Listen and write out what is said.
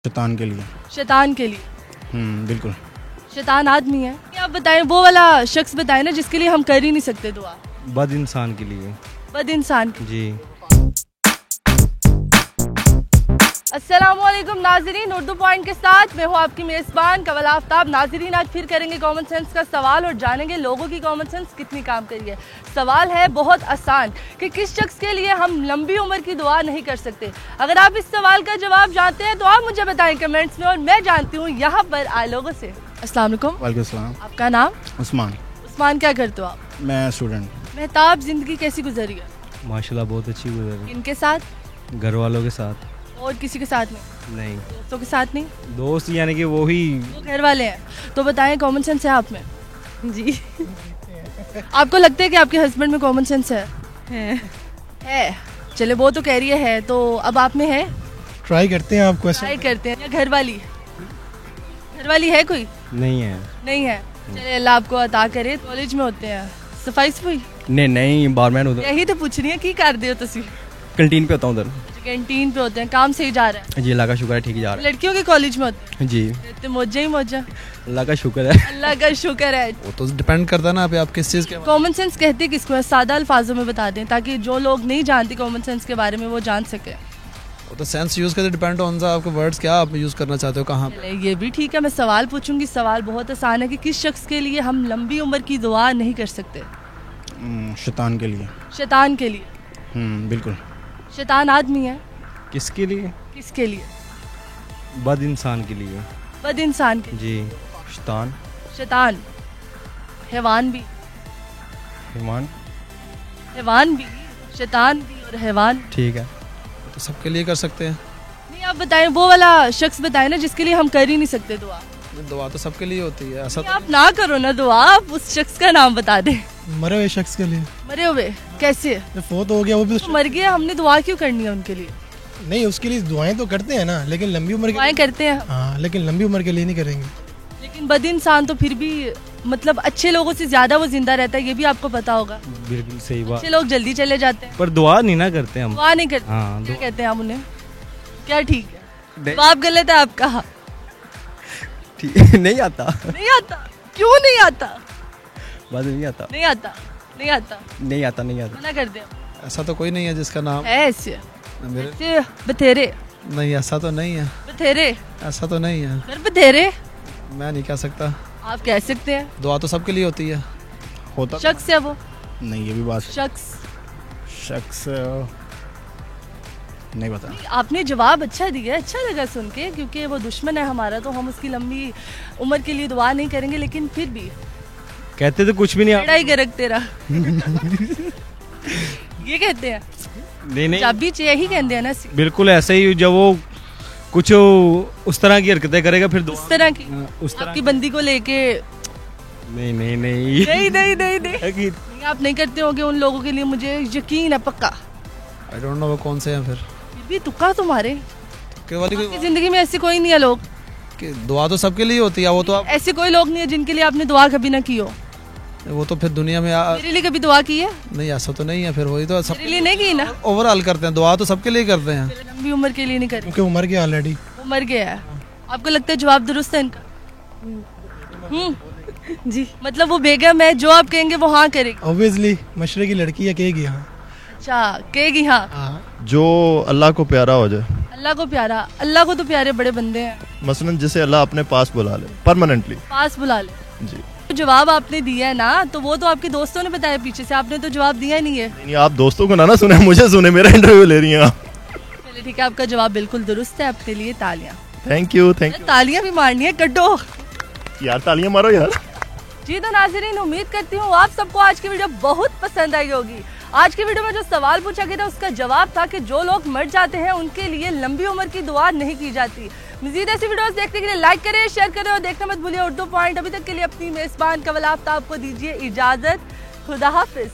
शैतान के लिए। शैतान के लिए? बिल्कुल। शैतान आदमी है? आप बताएं, वो वाला शख्स बताएं ना जिसके लिए हम कर ही नहीं सकते दुआ। बद इंसान के लिए। बद इंसान के? जी। अस्सलामुअलैकुम नाजरीन, उर्दू पॉइंट के साथ मैं हूँ आपकी मेज़बान कवल आफ्ताब। नाजरीन, आज फिर करेंगे कॉमन सेंस का सवाल और जानेंगे लोगों की कॉमन सेंस कितनी काम करी है। सवाल है बहुत आसान कि किस शख्स के लिए हम लंबी उम्र की दुआ नहीं कर सकते। अगर आप इस सवाल का जवाब जानते हैं तो आप मुझे बताएं कमेंट्स में, और मैं जानती हूँ यहाँ पर आए लोगों से। अस्सलाम वालेकुम। वालेकुम सलाम। आपका नाम? उस्मान। उस्मान, क्या करते हो आप? मैं स्टूडेंट। मेहताब, जिंदगी कैसी गुजरी है? माशाल्लाह बहुत अच्छी गुजरी। किनके साथ? घर वालों के साथ। और किसी के साथ नहीं? नहीं। दोस्तों के साथ नहीं? दोस्त यानी कि वो ही वो घर वाले हैं। तो बताएं, कॉमन सेंस है आप में? जी। आपको लगता है कि आपके हस्बैंड में कॉमन सेंस है? है। चले, वो तो कह रही है, तो अब आप में है? ट्राई करते हैं आप क्वेश्चन। ट्राई करते हैं। या घर वाली है कोई? नहीं है। नहीं है। चले, अल्लाह आपको अता करे। कॉलेज में होते हैं? सफाई सफाई? नहीं बारमैन उधर। यही तो पूछ रही है, की कर दे तुसी? कैंटीन पे होता हूँ उधर। कैंटीन पे होते हैं। काम सही जा रहा है? जी, अल्लाह का शुक्र है, ठीक ही जा रहा लड़कियों के कॉलेज में होते है। जी, हैं? तो मौजा ही मौजा। अल्लाह का शुक्र है। अल्लाह का शुक्र है। वो तो डिपेंड करता है ना आप किस चीज़ के। कॉमन सेंस कहते किसको है? सादा अल्फाजों में बता दें ताकि जो लोग नहीं जानते कॉमन सेंस के बारे में वो जान सके। वो तो सेंस यूज़ करते डिपेंड ऑन आपके वर्ड्स क्या आप यूज़ करना चाहते हो, कहाँ पे। ये भी ठीक है। मैं सवाल पूछूंगी। सवाल बहुत आसान है कि किस शख्स के लिए हम लंबी उम्र की दुआ नहीं कर सकते? शैतान के लिए। शैतान के लिए? बिल्कुल। शैतान आदमी है? किसके लिए? किसके लिए? बद इंसान के लिए। बद इंसान के? जी। शैतान। शैतान हैवान भी? हैवान भी, शैतान भी और हैवान। ठीक है, तो सबके लिए कर सकते हैं। नहीं, आप बताएं, वो वाला शख्स बताएं ना जिसके लिए हम कर ही नहीं सकते दुआ। दुआ तो सबके लिए होती है, ऐसा तो आप ना करो ना दुआ, आप उस शख्स का नाम बता दें। मरे हुए शख्स के लिए। मरे हुए कैसे? जो फोत हो गया वो भी तो मर गया, हमने दुआ क्यों करनी है उनके लिए? नहीं, उसके लिए दुआएं तो करते हैं ना, लेकिन लंबी उम्र दुआएं करते हैं। हाँ, लेकिन लंबी उम्र के लिए नहीं करेंगे। लेकिन बद इंसान तो फिर भी मतलब अच्छे लोगों से ज्यादा वो जिंदा रहता है, ये भी आपको पता होगा। बिल्कुल सही बात। अच्छे लोग जल्दी चले जाते हैं, पर दुआ नहीं ना करते हम। दुआ नहीं करते। हाँ, क्या कहते हैं हम उन्हें? क्या ठीक है? जवाब गलत है आपका। ठीक नहीं आता। नहीं आता? क्यों नहीं आता? बात नहीं आता। नहीं आता? नहीं आता? नहीं आता। नहीं आता। मना कर दे। ऐसा तो कोई नहीं है जिसका नाम है ऐसे मेरे। बथेरे। नहीं, ऐसा तो नहीं है। बथेरे? ऐसा तो नहीं है। फिर बथेरे मैं नहीं कह सकता। आप कह सकते हैं। दुआ तो सबके लिए होती है। होता शख्स है वो? नहीं, ये भी बात। शख्स नहीं पता। आपने जवाब अच्छा दिया, अच्छा लगा सुन के, क्योंकि वो दुश्मन है हमारा तो हम उसकी लंबी उम्र के लिए दुआ नहीं करेंगे। लेकिन फिर भी कहते तो कुछ भी नहीं। लड़ाई के रख तेरा। ये कहते हैं? नहीं चाबी यही कहते हैं ना। बिल्कुल ऐसे ही, जब वो कुछ उस तरह की हरकतें करेगा फिर उस तरह की उस तरह आपकी बंदी को लेके। नहीं नहीं नहीं नहीं नहीं नहीं, आप नहीं करते होगे उन लोगों के लिए, मुझे यकीन है पक्का। आई डोंट नो वो कौन से हैं फिर भी तुक्का तुम्हारे। वाली आपकी जिंदगी में ऐसे कोई नहीं है लोग कि दुआ तो सबके लिए होती है। वो तो आप ऐसे कोई लोग नहीं है जिनके लिए आपने दुआ कभी ना की हो। वो तो फिर दुनिया में मेरे लिए कभी दुआ की है? नहीं, ऐसा तो नहीं है। फिर वही तो सब मेरे लिए नहीं की ना। ओवरऑल करते हैं, दुआ तो सबके लिए करते हैं। लंबी उम्र के लिए नहीं करते क्योंकि उम्र गया ऑलरेडी। वो मर गया है। आपको लगता है जवाब दुरुस्त है इनका? जी, मतलब वो बेगम है, जो आप कहेंगे वो हाँ करेगी। ऑब्वियसली मशरे की लड़की है, कहेगी हाँ। अच्छा, कहेगी हाँ। जो अल्लाह को प्यारा हो जाए। अल्लाह को प्यारा? अल्लाह को तो प्यारे बड़े बंदे हैं। मसलन जिसे अल्लाह अपने पास बुला ले, परमानेंटली पास बुला ले। जी। तो जवाब आपने दिया है ना, तो वो तो आपके दोस्तों ने बताया पीछे से, आपने तो जवाब दिया ही नहीं है। नहीं, आप दोस्तों को ना सुने, मुझे सुने, मेरा इंटरव्यू ले रही हैं आप। चलिए ठीक है, आपका जवाब बिल्कुल दुरुस्त है। आपके लिए तालियां। Thank you. तालियां भी मारनी है, कड्डो यार, तालियां मारो यार। जी तो नाज़रीन, उम्मीद करती हूँ आप सबको आज की वीडियो बहुत पसंद आई होगी। आज की वीडियो में जो सवाल पूछा गया था उसका जवाब था कि जो लोग मर जाते हैं उनके लिए लंबी उम्र की दुआ नहीं की जाती। मज़ीद ऐसी वीडियोस देखने के लिए लाइक करें, शेयर करें और देखना मत भूलिए उर्दू पॉइंट। अभी तक के लिए अपनी मेज़बान कवल आफ्ताब को दीजिए इजाजत। खुदा हाफिज।